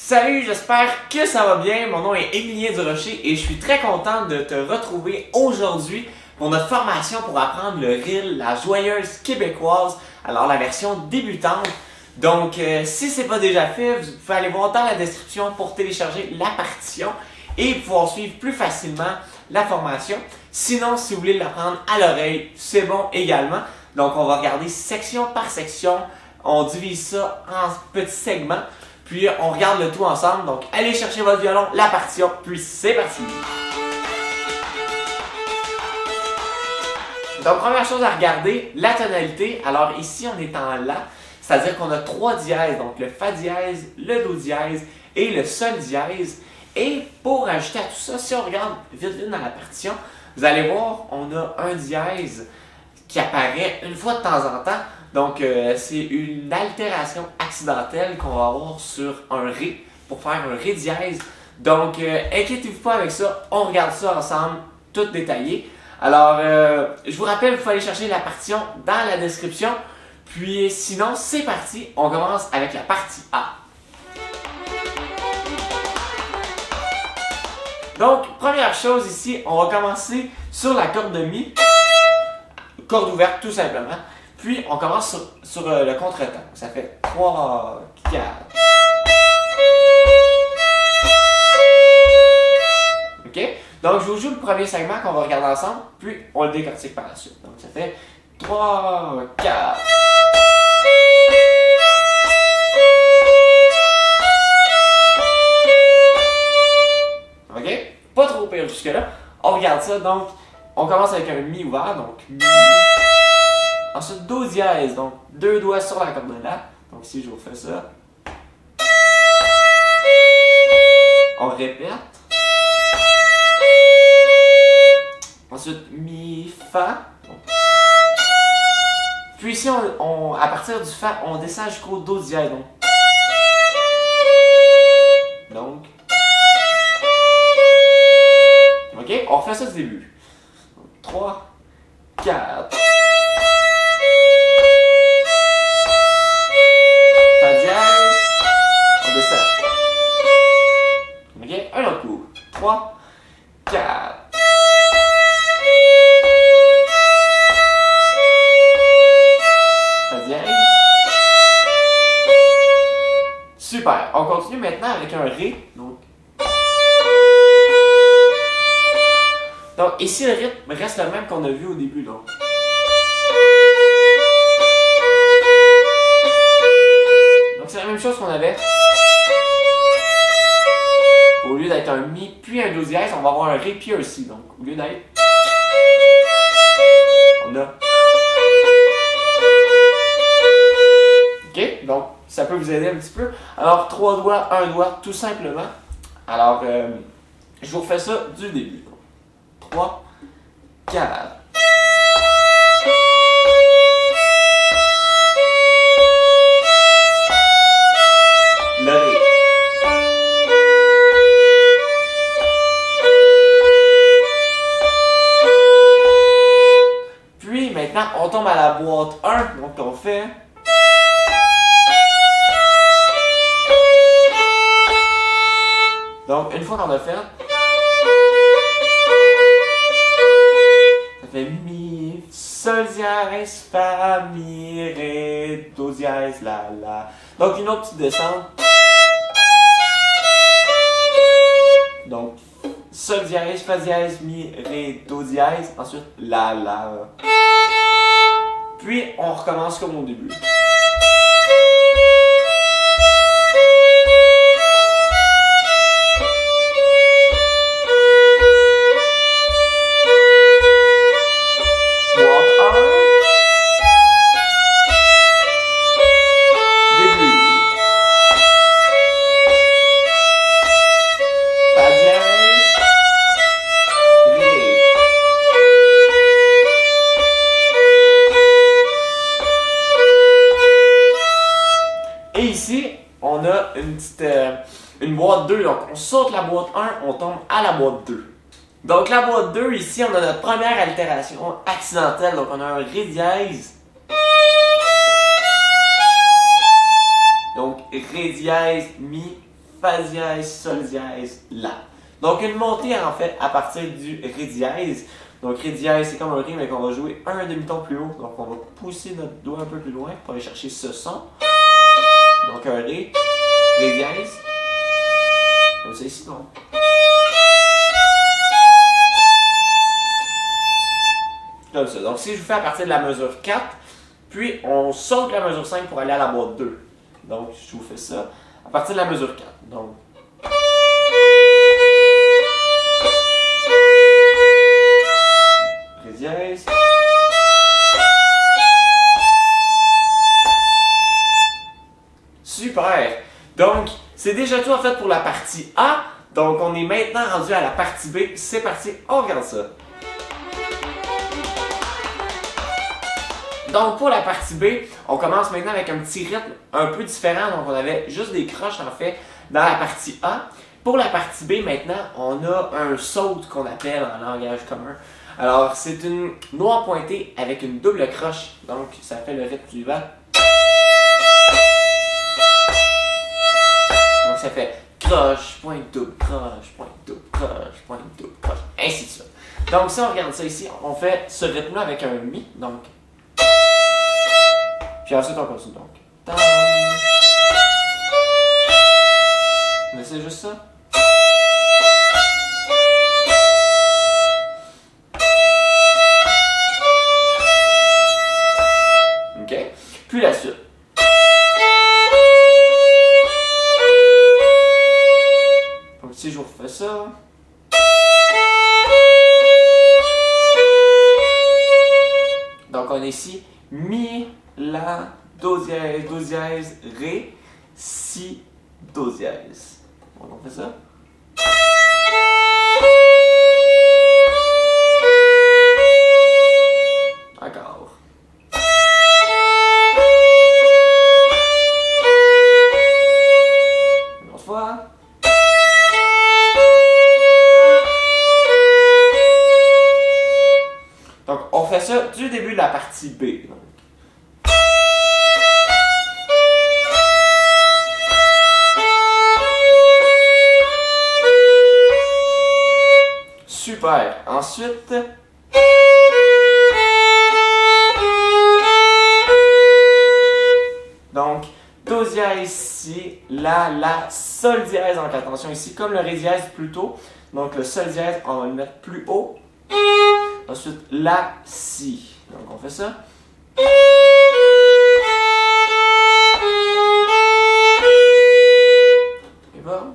Salut, j'espère que ça va bien. Mon nom est Emilien Durocher et je suis très content de te retrouver aujourd'hui pour notre formation pour apprendre le reel, la joyeuse québécoise, alors la version débutante. Donc, si ce n'est pas déjà fait, vous pouvez aller voir dans la description pour télécharger la partition et pouvoir suivre plus facilement la formation. Sinon, si vous voulez l'apprendre à l'oreille, c'est bon également. Donc, on va regarder section par section. On divise ça en petits segments. Puis, on regarde le tout ensemble. Donc, allez chercher votre violon, la partition, puis c'est parti! Donc, première chose à regarder, la tonalité. Alors, ici, on est en La. C'est-à-dire qu'on a 3 dièses. Donc, le Fa dièse, le Do dièse et le Sol dièse. Et pour ajouter à tout ça, si on regarde vite dans la partition, vous allez voir, on a un dièse qui apparaît une fois de temps en temps. Donc, c'est une altération accidentelle qu'on va avoir sur un Ré pour faire un Ré dièse. Donc, inquiétez-vous pas avec ça, on regarde ça ensemble, tout détaillé. Alors, je vous rappelle, il faut aller chercher la partition dans la description. Puis, sinon, c'est parti, on commence avec la partie A. Donc, première chose ici, on va commencer sur la corde de Mi, corde ouverte tout simplement. Puis, on commence sur le contretemps. Ça fait 3, 4. OK? Donc, je vous joue le premier segment qu'on va regarder ensemble, puis on le décortique par la suite. Donc, ça fait 3, 4. OK? Pas trop pire jusque-là. On regarde ça. Donc, on commence avec un Mi ouvert. Donc, Mi. Ensuite, Do dièse, donc 2 doigts sur la corde de La. Donc ici, je vous fais ça. On répète. Ensuite, Mi, Fa. Puis ici, à partir du Fa, on descend jusqu'au Do dièse. Donc. OK, on refait ça du début. 3, 4. On descend. OK? Un autre coup. 3, 4. Fa dièse. Super. On continue maintenant avec un Ré. Donc ici, le rythme reste le même qu'on a vu au début. Donc c'est la même chose qu'on avait. Au lieu d'être un Mi puis un Do dièse, on va avoir un Ré puis un Si. Donc au lieu d'être, on a. OK? Donc ça peut vous aider un petit peu. Alors 3 doigts, 1 doigt, tout simplement. Alors je vous refais ça du début. 3, 4. Le Ré. Puis maintenant, on tombe à la boîte 1. Donc on fait. Donc une fois qu'on a fait, ça fait Mi, Sol dièse, Fa, Mi, Ré, Do dièse, La. Donc une autre petite descente. Donc, Sol dièse, Fa dièse, Mi, Ré, Do dièse. Ensuite, La. Puis, on recommence comme au début. Et ici, on a une boîte 2. Donc, on saute la boîte 1, on tombe à la boîte 2. Donc, la boîte 2, ici, on a notre première altération accidentelle. Donc, on a un Ré dièse. Donc, Ré dièse, Mi, fa dièse, sol dièse, la. Donc une montée en fait à partir du ré dièse. Donc ré dièse c'est comme un ré mais qu'on va jouer un demi-ton plus haut. Donc on va pousser notre doigt un peu plus loin pour aller chercher ce son. Donc un ré, ré dièse. Comme ça ici donc. Comme ça. Donc si je vous fais à partir de la mesure 4, puis on saute la mesure 5 pour aller à la boîte 2. Donc je vous fais ça à partir de la mesure 4. Donc ré dièse. Super! Donc c'est déjà tout en fait pour la partie A. Donc on est maintenant rendu à la partie B. C'est parti, on regarde ça. Donc pour la partie B, on commence maintenant avec un petit rythme un peu différent. Donc on avait juste des croches en fait dans la partie A. Pour la partie B maintenant, on a un saute qu'on appelle en langage commun. Alors c'est une noire pointée avec une double croche. Donc ça fait le rythme suivant. Donc ça fait croche, pointe double, croche, pointe double, croche, pointe double, croche, ainsi de suite. Donc si on regarde ça ici, on fait ce rythme-là avec un mi. Donc puis ensuite on continue donc. Mais c'est juste ça. Ok. Puis la suite. Donc si je vous refais ça. Donc on est ici mi, la, do dièse, ré, si, do dièse. Donc on fait ça. Encore. Une autre fois. Donc on fait ça du début de la partie B. Donc. Super. Ensuite, donc do dièse si, la, sol dièse. Donc attention ici, comme le ré dièse plus tôt. Donc le sol dièse, on va le mettre plus haut. Ensuite, la, si. Donc on fait ça. Et bon.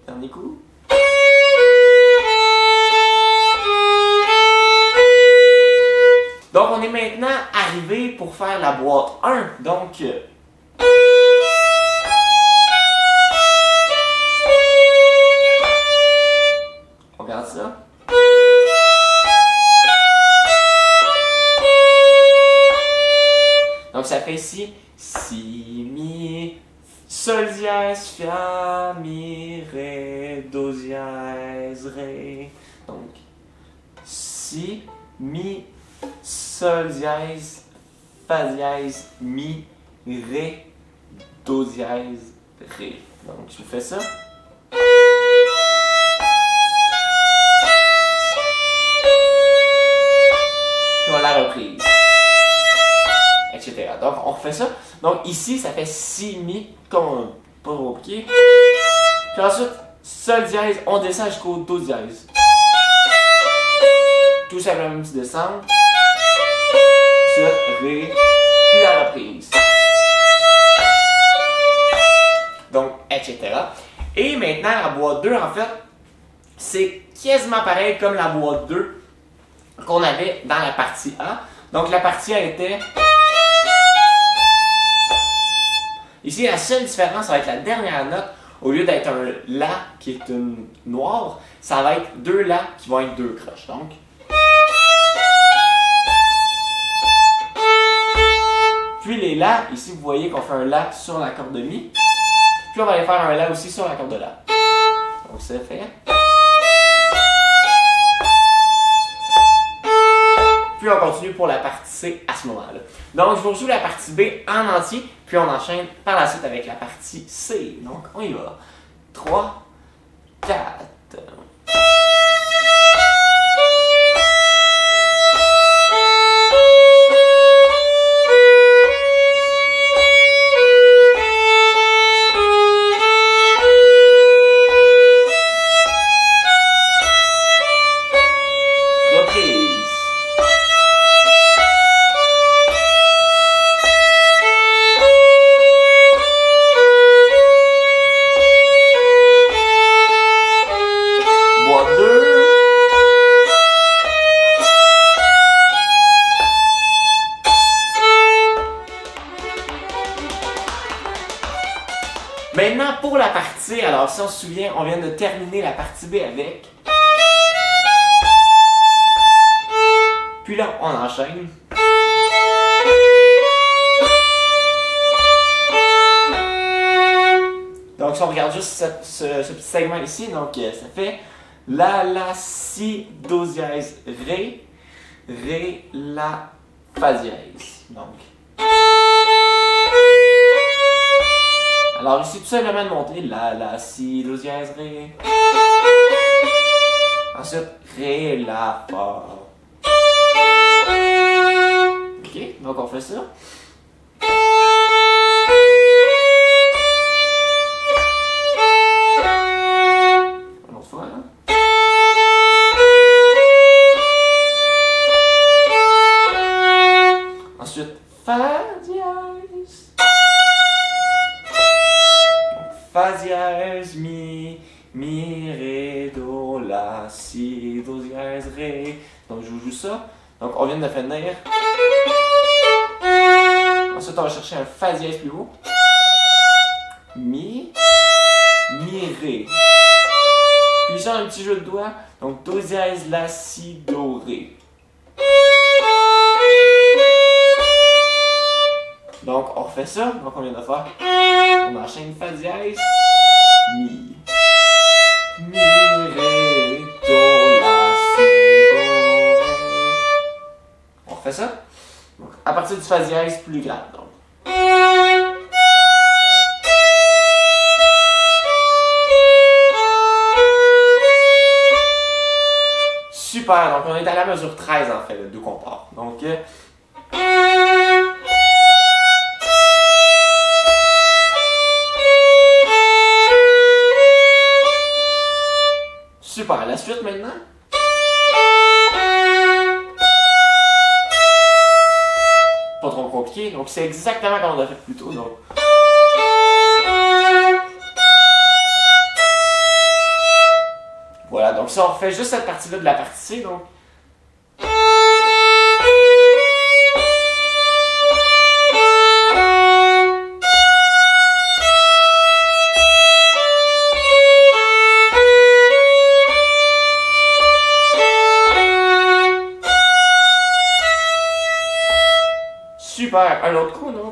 Dernier coup. Donc on est maintenant arrivé pour faire la boîte 1. Donc on regarde ça. Donc ça fait ici si, mi, sol dièse, fa, mi, ré, do dièse, ré. Donc si, mi, sol dièse, fa dièse, mi, ré, do dièse, ré. Donc je fais ça. Puis on la reprise. Etc. Donc on refait ça. Donc ici ça fait si, mi, comme pas compliqué. Puis ensuite, sol dièse, on descend jusqu'au do dièse. Tout simplement tu descends. Ensuite, ré, puis la reprise. Donc, etc. Et maintenant, la boîte 2, en fait, c'est quasiment pareil comme la boîte 2 qu'on avait dans la partie A. Donc, la partie A était... Ici, la seule différence, ça va être la dernière note. Au lieu d'être un La qui est une noire, ça va être deux La qui vont être deux croches. Donc, puis les La, ici vous voyez qu'on fait un La sur la corde de Mi. Puis on va aller faire un La aussi sur la corde de La. Donc c'est fait. Puis puis on continue pour la partie C à ce moment-là. Donc, je vous rejoue la partie B en entier, puis on enchaîne par la suite avec la partie C. Donc, on y va. 3, 4... Maintenant, pour la partie C, alors si on se souvient, on vient de terminer la partie B avec. Puis là, on enchaîne. Donc, si on regarde juste ce petit segment ici, donc ça fait La, Si, Do dièse, Ré, La, Fa dièse. Donc. Alors ici, tout simplement de monter La, Si, Do dièse, Ré. Ensuite, Ré, La, Fa. Ok, donc on fait ça. Une autre fois, hein? Ensuite, Fa dièse. Fa dièse, Mi, Ré, Do, La, Si, Do dièse, Ré. Donc je vous joue ça. Donc on vient de finir. Ensuite on va chercher un Fa dièse plus haut. Mi, Ré. Puis j'ai un petit jeu de doigts. Donc Do dièse, La, Si, Do, Ré. Donc on refait ça. Donc on vient de faire. On enchaîne Fa dièse, Mi, Ré, Do, La, Si, Do, Ré. On refait ça. Donc, à partir du Fa dièse plus grave. Donc. Super, donc on est à la mesure 13 en fait, d'où qu'on part. Donc. Super, la suite maintenant. Pas trop compliqué, donc c'est exactement comme on a fait plus tôt. Donc. Voilà, donc si on refait juste cette partie-là de la partie C, donc. Super, un autre coup, non?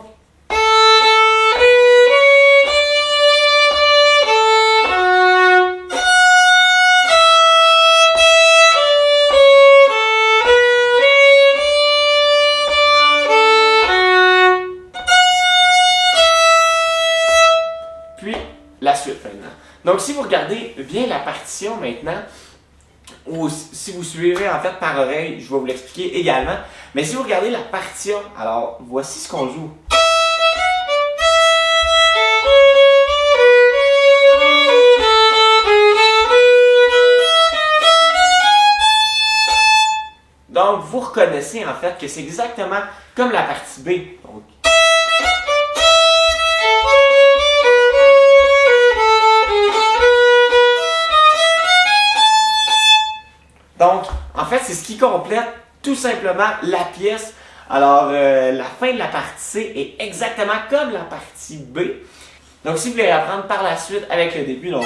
Puis, la suite maintenant. Donc, si vous regardez bien la partition maintenant, ou si vous suivez en fait par oreille, je vais vous l'expliquer également. Mais si vous regardez la partition, alors voici ce qu'on joue. Donc vous reconnaissez en fait que c'est exactement comme la partie B. Donc, en fait, c'est ce qui complète tout simplement la pièce. Alors, la fin de la partie C est exactement comme la partie B. Donc, si vous voulez apprendre par la suite avec le début, donc,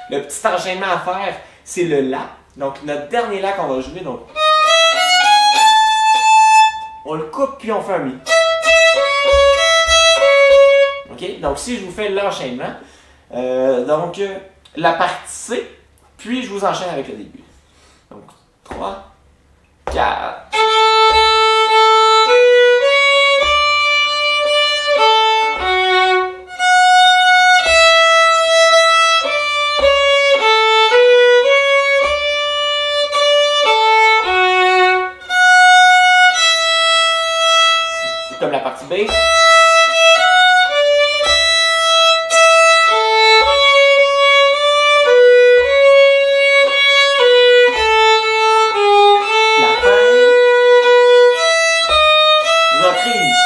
le petit enchaînement à faire, c'est le La. Donc, notre dernier La qu'on va jouer, donc, on le coupe puis on fait un Mi. Ok? Donc, si je vous fais l'enchaînement, la partie C, puis je vous enchaîne avec le début. Donc, 3, 4. Comme la partie B. La fin. Reprise.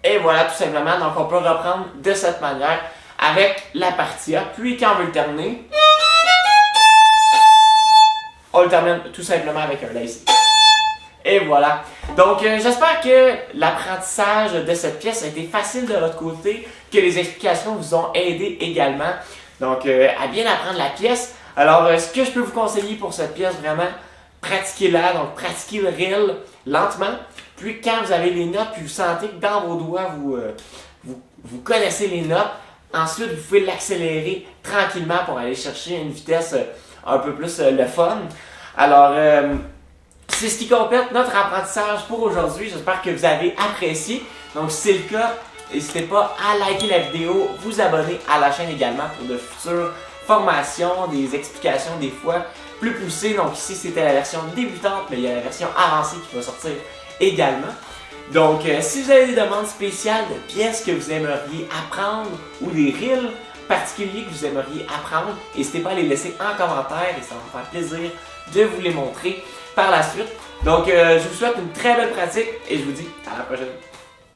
Et voilà, tout simplement. Donc, on peut reprendre de cette manière avec la partie A. Puis, quand on veut le terminer, on le termine tout simplement avec un lazy. Et voilà. Donc, j'espère que l'apprentissage de cette pièce a été facile de votre côté, que les explications vous ont aidé également. Donc, à bien apprendre la pièce. Alors, ce que je peux vous conseiller pour cette pièce, vraiment, pratiquez-la. Donc, pratiquez le reel lentement. Puis, quand vous avez les notes, puis vous sentez que dans vos doigts, vous connaissez les notes, ensuite, vous pouvez l'accélérer tranquillement pour aller chercher une vitesse un peu plus le fun. Alors, c'est ce qui complète notre apprentissage pour aujourd'hui. J'espère que vous avez apprécié. Donc, si c'est le cas, n'hésitez pas à liker la vidéo, vous abonner à la chaîne également pour de futures formations, des explications des fois plus poussées. Donc ici, c'était la version débutante, mais il y a la version avancée qui va sortir également. Donc, si vous avez des demandes spéciales de pièces que vous aimeriez apprendre ou des reels particuliers que vous aimeriez apprendre, n'hésitez pas à les laisser en commentaire et ça va me faire plaisir de vous les montrer par la suite. Donc, je vous souhaite une très belle pratique et je vous dis à la prochaine.